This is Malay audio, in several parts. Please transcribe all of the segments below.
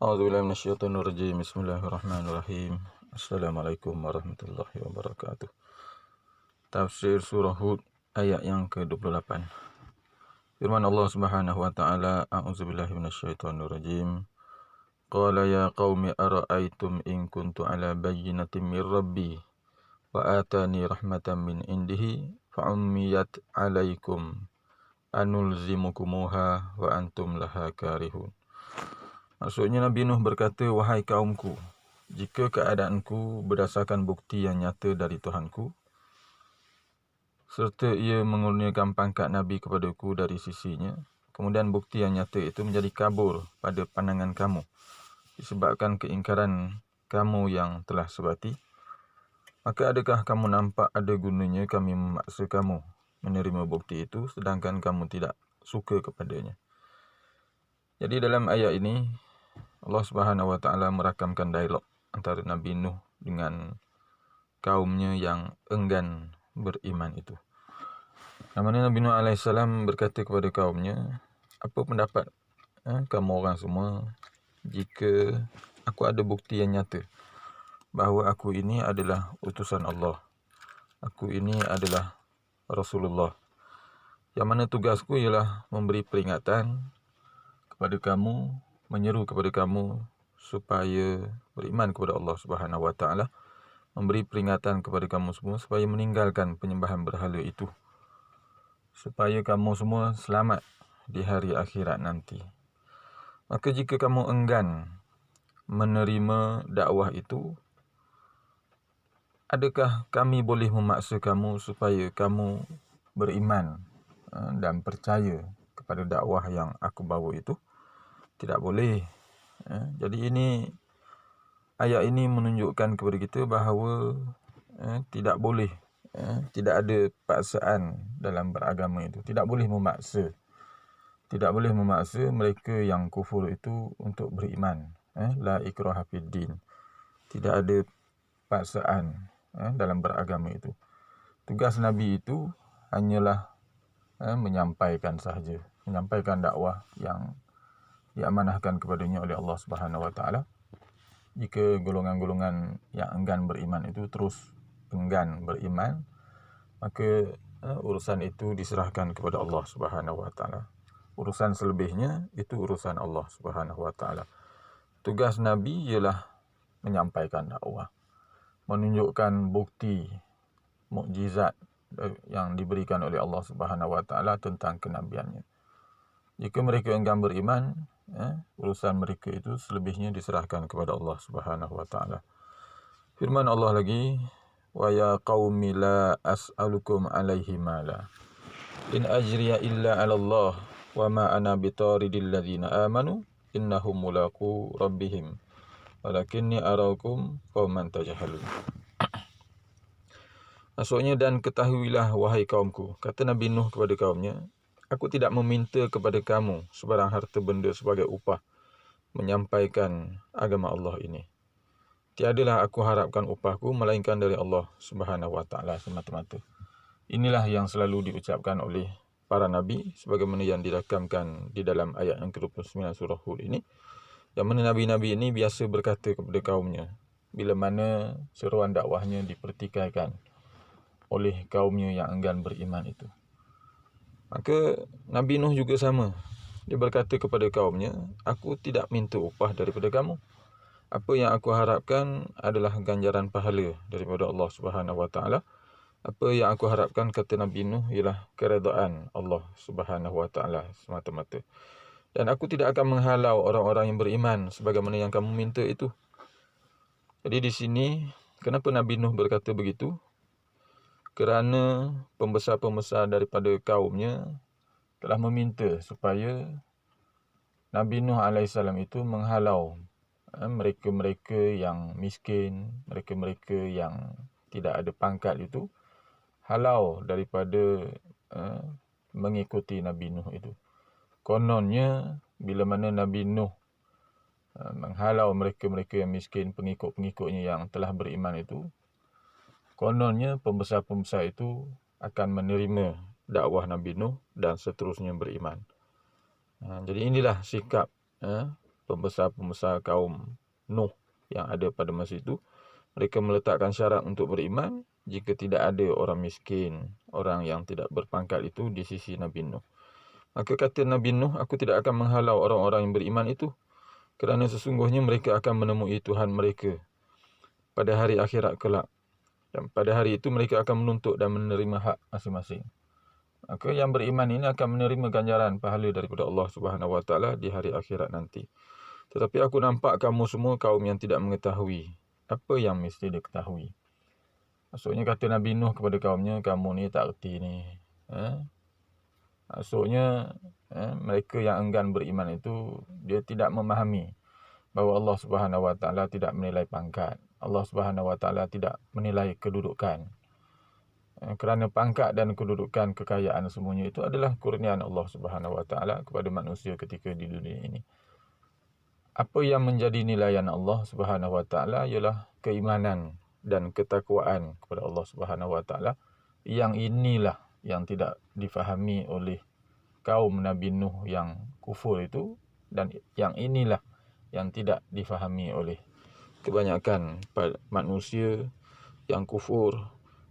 A'udzubillahi minasyaitonirrajim. Bismillahirrahmanirrahim. Assalamualaikum warahmatullahi wabarakatuh. Tafsir surah Hud ayat yang ke-28. Firman Allah Subhanahu wa taala, a'udzubillahi minasyaitonirrajim. Qala ya qaumi ara'aytum in kuntu ala bayyinatin min rabbi wa atani rahmatan min indihi fa'ummiyat 'alaikum anulzimukumuha wa antum laha karihun. Maksudnya Nabi Nuh berkata, wahai kaumku, jika keadaanku berdasarkan bukti yang nyata dari Tuhanku, serta ia mengurniakan pangkat Nabi kepadaku dari sisinya, kemudian bukti yang nyata itu menjadi kabur pada pandangan kamu, disebabkan keingkaran kamu yang telah sebati, maka adakah kamu nampak ada gunanya kami memaksa kamu menerima bukti itu, sedangkan kamu tidak suka kepadanya. Jadi dalam ayat ini, Allah Subhanahu wa taala merakamkan dialog antara Nabi Nuh dengan kaumnya yang enggan beriman itu. Namanya Nabi Nuh AS berkata kepada kaumnya, apa pendapat kamu orang semua jika aku ada bukti yang nyata bahawa aku ini adalah utusan Allah, aku ini adalah Rasulullah, yang mana tugasku ialah memberi peringatan kepada kamu, menyeru kepada kamu supaya beriman kepada Allah Subhanahu wa taala, memberi peringatan kepada kamu semua supaya meninggalkan penyembahan berhala itu, supaya kamu semua selamat di hari akhirat nanti. Maka jika kamu enggan menerima dakwah itu, adakah kami boleh memaksa kamu supaya kamu beriman dan percaya kepada dakwah yang aku bawa itu? Tidak boleh. Jadi ayat ini menunjukkan kepada kita bahawa tidak boleh, tidak ada paksaan dalam beragama itu. Tidak boleh memaksa. Tidak boleh memaksa mereka yang kufur itu untuk beriman. La ikraha fid din. Tidak ada paksaan dalam beragama itu. Tugas Nabi itu hanyalah menyampaikan sahaja, menyampaikan dakwah yang diamanahkan kepadanya oleh Allah Subhanahu wa taala. Jika golongan-golongan yang enggan beriman itu terus enggan beriman, maka urusan itu diserahkan kepada Allah Subhanahu wa taala. Urusan selebihnya itu urusan Allah Subhanahu wa taala. Tugas Nabi ialah menyampaikan dakwah, menunjukkan bukti mukjizat yang diberikan oleh Allah Subhanahu wa taala tentang kenabiannya. Jika mereka enggan beriman, urusan mereka itu selebihnya diserahkan kepada Allah Subhanahu wa taala. Firman Allah lagi, wa ya qaumi la as'alukum alaihi mala in ajriya illa 'ala Allah wa ma ana bitaridil ladzina amanu innahum mulaqu rabbihim walakinni araukum qauman tajhalun. Maksudnya, dan ketahuilah wahai kaumku, kata Nabi Nuh kepada kaumnya, aku tidak meminta kepada kamu sebarang harta benda sebagai upah menyampaikan agama Allah ini. Tiadalah aku harapkan upahku melainkan dari Allah Subhanahu wa taala semata-mata. Inilah yang selalu diucapkan oleh para nabi sebagaimana yang dirakamkan di dalam ayat yang ke-29 surah Hud ini, yang mana nabi-nabi ini biasa berkata kepada kaumnya bila mana seruan dakwahnya dipertikaikan oleh kaumnya yang enggan beriman itu. Maka Nabi Nuh juga sama. Dia berkata kepada kaumnya, aku tidak minta upah daripada kamu. Apa yang aku harapkan adalah ganjaran pahala daripada Allah Subhanahu wa taala. Apa yang aku harapkan, kata Nabi Nuh, ialah keredaan Allah Subhanahu wa taala semata-mata. Dan aku tidak akan menghalau orang-orang yang beriman sebagaimana yang kamu minta itu. Jadi di sini, kenapa Nabi Nuh berkata begitu? Kerana pembesar-pembesar daripada kaumnya telah meminta supaya Nabi Nuh AS itu menghalau mereka-mereka yang miskin, mereka-mereka yang tidak ada pangkat itu, halau daripada mengikuti Nabi Nuh itu. Kononnya bila mana Nabi Nuh menghalau mereka-mereka yang miskin, pengikut-pengikutnya yang telah beriman itu, kononnya pembesar-pembesar itu akan menerima dakwah Nabi Nuh dan seterusnya beriman. Jadi inilah sikap pembesar-pembesar kaum Nuh yang ada pada masa itu. Mereka meletakkan syarat untuk beriman jika tidak ada orang miskin, orang yang tidak berpangkat itu di sisi Nabi Nuh. Maka kata Nabi Nuh, aku tidak akan menghalau orang-orang yang beriman itu, kerana sesungguhnya mereka akan menemui Tuhan mereka pada hari akhirat kelak. Dan pada hari itu mereka akan menuntut dan menerima hak masing-masing. Maka yang beriman ini akan menerima ganjaran pahala daripada Allah Subhanahu Wa Taala di hari akhirat nanti. Tetapi aku nampak kamu semua kaum yang tidak mengetahui apa yang mesti diketahui. Maksudnya kata Nabi Nuh kepada kaumnya, kamu ni tak erti ni. Maksudnya mereka yang enggan beriman itu, dia tidak memahami bahawa Allah Subhanahu Wa Taala tidak menilai pangkat. Allah Subhanahu Wa Taala tidak menilai kedudukan. Kerana pangkat dan kedudukan, kekayaan semuanya itu adalah kurniaan Allah Subhanahu Wa Taala kepada manusia ketika di dunia ini. Apa yang menjadi nilaian Allah Subhanahu Wa Taala ialah keimanan dan ketakwaan kepada Allah Subhanahu Wa Taala. Yang inilah yang tidak difahami oleh kaum Nabi Nuh yang kufur itu, dan yang inilah yang tidak difahami oleh kebanyakan manusia yang kufur,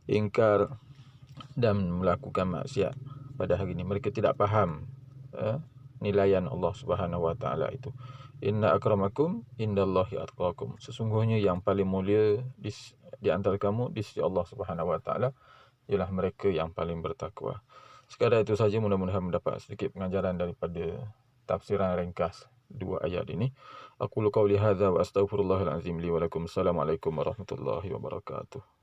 ingkar dan melakukan maksiat pada hari ini. Mereka tidak faham nilaian Allah Subhanahu Wa Taala itu. Inna akramakum indallahi atqakum. Sesungguhnya yang paling mulia di antara kamu di sisi Allah Subhanahu Wa Taala ialah mereka yang paling bertakwa. Sekadar itu saja, mudah-mudahan mendapat sedikit pengajaran daripada tafsiran ringkas dua ayat ini. Aqulu qawli hadza wa astaghfirullahal azim li wa lakum. Assalamualaikum warahmatullahi wabarakatuh.